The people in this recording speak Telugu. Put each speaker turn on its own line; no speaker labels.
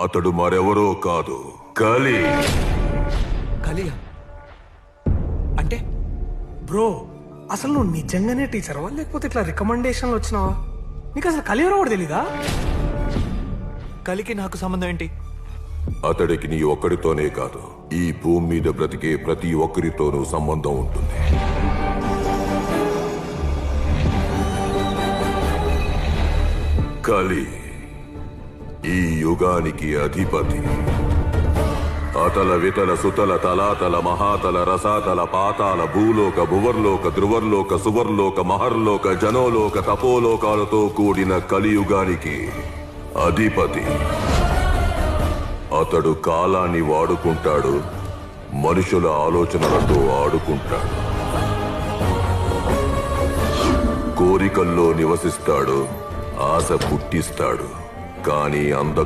అతడు మరెవరో కాదు, కలి.
కలియా అంటే?
బ్రో అసలు నువ్వు నిజంగానే టీచర్వా లేకపోతే ఇట్లా రికమెండేషన్లు వచ్చినావా? నీకు అసలు కలివరో కూడా తెలీదా?
కలికి నాకు సంబంధం ఏంటి?
అతడికి నీ ఒక్కడితోనే కాదు, ఈ భూమి మీద బ్రతికే ప్రతి ఒక్కరితోనూ సంబంధం ఉంటుంది. కలి ఈ యుగానికి అధిపతి. అతల వితల సుతల తలాతల మహాతల రసాతల పాతాల భూలోక భువర్లోక ధ్రువర్లోక సువర్లోక మహర్లోక జనోలోక తపోలోకాలతో కూడిన కలియుగానికి అధిపతి. అతడు కాలాన్ని వాడుకుంటాడు, మనుషుల ఆలోచనలతో ఆడుకుంటాడు. కోరికల్లో నివసిస్తాడు, ఆశ పుట్టిస్తాడు, కానీ